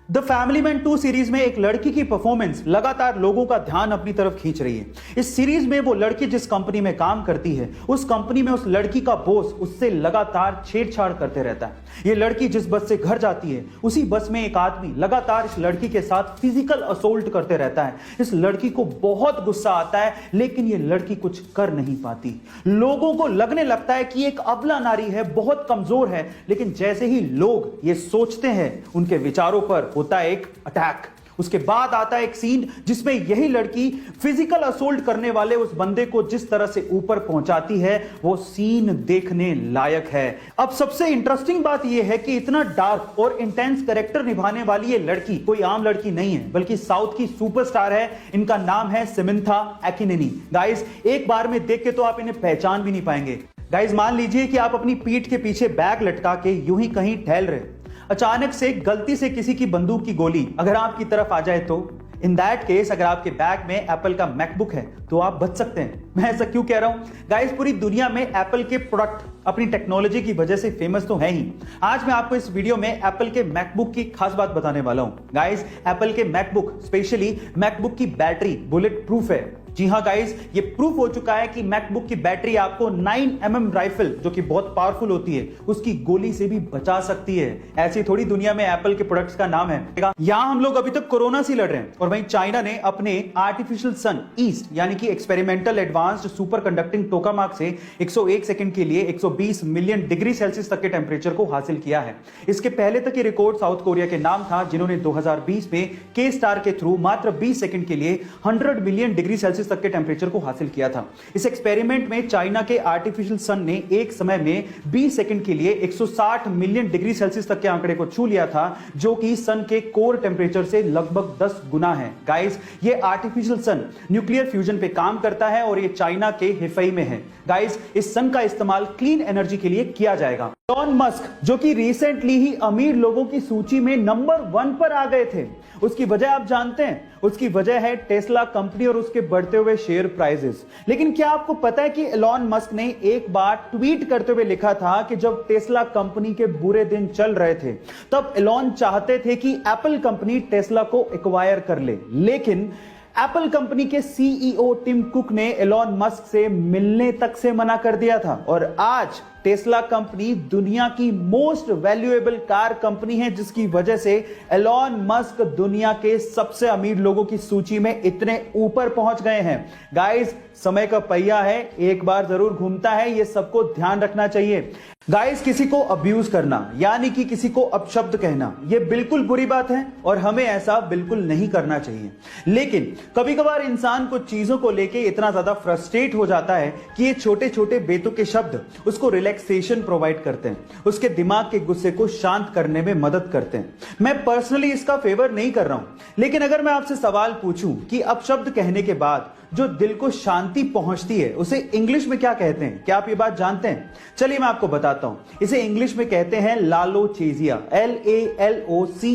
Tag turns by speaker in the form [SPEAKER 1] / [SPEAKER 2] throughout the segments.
[SPEAKER 1] The family man 2 series में एक लड़की की परफॉर्मेंस लगातार लोगों का ध्यान अपनी तरफ खींच रही है। इस सीरीज में वो लड़की जिस कंपनी में काम करती है, उस कंपनी में उस लड़की का बॉस उससे लगातार छेड़छाड़ करते रहता है। ये लड़की जिस बस से घर जाती है, उसी बस में एक आदमी लगातार इस लड़की के साथ फिजिकल असोल्ट करते रहता है। इस लड़की को बहुत गुस्सा आता है, लेकिन ये लड़की कुछ कर नहीं पाती। लोगों को लगने लगता है कि एक अबला नारी है, बहुत कमजोर है, लेकिन जैसे ही लोग ये सोचते हैं, उनके विचारों पर होता है एक अटैक। उसके बाद आता है एक सीन जिसमें यही लड़की फिजिकल असोल्ट करने वाले उस बंदे को जिस तरह से ऊपर पहुंचाती है, वो सीन देखने लायक है। अब सबसे इंटरेस्टिंग बात यह है कि इतना डार्क और इंटेंस कैरेक्टर निभाने वाली ये लड़की कोई आम लड़की नहीं है, बल्कि साउथ की सुपरस्टार है। इनका नाम है समंथा अकिनेनी। गाइस, एक बार में देख के तो आप इन्हें पहचान भी नहीं पाएंगे। गाइस, मान लीजिए कि आप अपनी पीठ के पीछे बैग लटका के यूं ही कहीं टहल रहे, अचानक से गलती से किसी की बंदूक की गोली अगर आपकी तरफ आ जाए तो इन दैट केस अगर आपके बैग में एप्पल का मैकबुक है तो आप बच सकते हैं। मैं ऐसा क्यों कह रहा हूं? गाइस, पूरी दुनिया में एप्पल के प्रोडक्ट अपनी टेक्नोलॉजी की वजह से फेमस तो है ही। आज मैं आपको इस वीडियो में एप्पल के मैकबुक की खास बात बताने वाला हूं। गाइस, एप्पल के मैकबुक, स्पेशली मैकबुक की बैटरी बुलेट प्रूफ है। जी हां गाइस, ये प्रूफ हो चुका है कि मैकबुक की बैटरी आपको 9mm राइफल, जो कि बहुत पावरफुल होती है, उसकी गोली से भी बचा सकती है। ऐसी थोड़ी दुनिया में एप्पल के प्रोडक्ट्स का नाम है। यहां हम लोग अभी तक कोरोना से लड़ रहे हैं, और वहीं चाइना ने अपने आर्टिफिशियल सन ईस्ट यानी कि एक्सपेरिमेंटल एडवांस्ड सुपर कंडक्टिंग टोकामाक से 101 सेकंड के लिए 120 मिलियन डिग्री सेल्सियस तक के टेम्परेचर को हासिल किया है। इसके पहले तक ये रिकॉर्ड साउथ कोरिया के नाम था, जिन्होंने 2020 में के स्टार के थ्रू मात्र 20 सेकंड के लिए 100 मिलियन डिग्री सेल्सियस तक के टेंपरेचर को हासिल किया था। इस एक्सपेरिमेंट में चाइना के आर्टिफिशियल सन ने एक समय में 20 सेकंड के लिए 160 मिलियन डिग्री सेल्सियस तक के आंकड़े को छू लिया था, जो कि सन के कोर टेंपरेचर से लगभग 10 गुना है। गाइस, ये आर्टिफिशियल सन न्यूक्लियर फ्यूजन पे काम करता है और ये चाइना के हिफई में है। गाइस, इस सन का इस्तेमाल क्लीन एनर्जी के लिए किया जाएगा। एलोन मस्क, जो कि रिसेंटली ही अमीर लोगों की सूची में नंबर 1 पर आ गए थे, उसकी वजह आप जानते हैं? उसकी वजह है टेस्ला कंपनी और उसके बढ़ते हुए शेयर प्राइसेस। लेकिन क्या आपको पता है कि एलोन मस्क ने एक बार ट्वीट करते हुए लिखा था कि जब टेस्ला कंपनी के बुरे दिन चल रहे थे, तब एलोन चाहते थे कि एप्पल कंपनी टेस्ला को एक्वायर कर ले, लेकिन एप्पल कंपनी के सीईओ टिम कुक ने एलोन मस्क से मिलने तक से मना कर दिया था। और आज टेस्ला कंपनी दुनिया की मोस्ट वैल्यूएबल कार कंपनी है, जिसकी वजह से एलोन मस्क दुनिया के सबसे अमीर लोगों की सूची में इतने ऊपर पहुंच गए हैं। गाइस, समय का पहिया है, एक बार जरूर घूमता है, यह सबको ध्यान रखना चाहिए। गाइस, किसी को अब्यूज करना यानी कि किसी को अपशब्द कहना, यह बिल्कुल बुरी बात है और हमें ऐसा बिल्कुल नहीं करना चाहिए। लेकिन कभी कभार इंसान को चीजों को लेके इतना ज्यादा फ्रस्ट्रेट हो जाता है कि ये छोटे छोटे बेतुके शब्द उसको रिलैक्सेशन प्रोवाइड करते हैं, उसके दिमाग के गुस्से को शांत करने में मदद करते हैं। मैं पर्सनली इसका फेवर नहीं कर रहा हूं, लेकिन अगर मैं आपसे सवाल पूछूं कि अपशब्द कहने के बाद जो दिल को शांति पहुंचती है, उसे इंग्लिश में क्या कहते हैं? क्या आप ये बात जानते हैं? चलिए मैं आपको बताता हूं। इसे इंग्लिश में कहते हैं लालोचेजिया, LALOCHEZIA,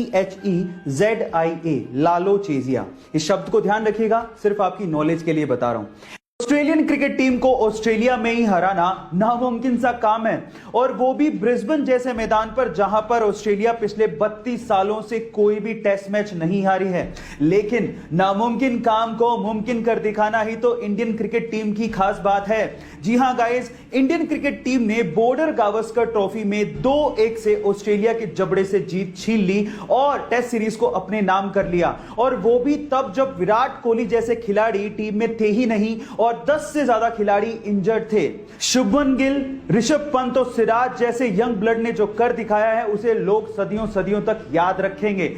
[SPEAKER 1] लालोचेजिया। इस शब्द को ध्यान रखिएगा, सिर्फ आपकी नॉलेज के लिए बता रहा हूं। ऑस्ट्रेलियन क्रिकेट टीम को ऑस्ट्रेलिया में ही हराना नामुमकिन सा काम है, और वो भी ब्रिस्बेन जैसे मैदान पर, जहां पर ऑस्ट्रेलिया पिछले 32 सालों से कोई भी टेस्ट मैच नहीं हारी है। लेकिन नामुमकिन काम को मुमकिन कर दिखाना ही तो इंडियन क्रिकेट टीम की खास बात है। जी हां गाइस, इंडियन क्रिकेट टीम ने बॉर्डर गावस्कर ट्रॉफी में 2-1 से ऑस्ट्रेलिया के जबड़े से जीत छीन ली और टेस्ट सीरीज को अपने नाम कर लिया, और वो भी तब जब विराट कोहली जैसे खिलाड़ी टीम में थे ही नहीं और 10 से ज्यादा खिलाड़ी इंजर्ड थे। शुभमन गिल, ऋषभ पंत और सिराज जैसे यंग ब्लड ने जो कर दिखाया है, उसे लोग सदियों सदियों तक याद रखेंगे।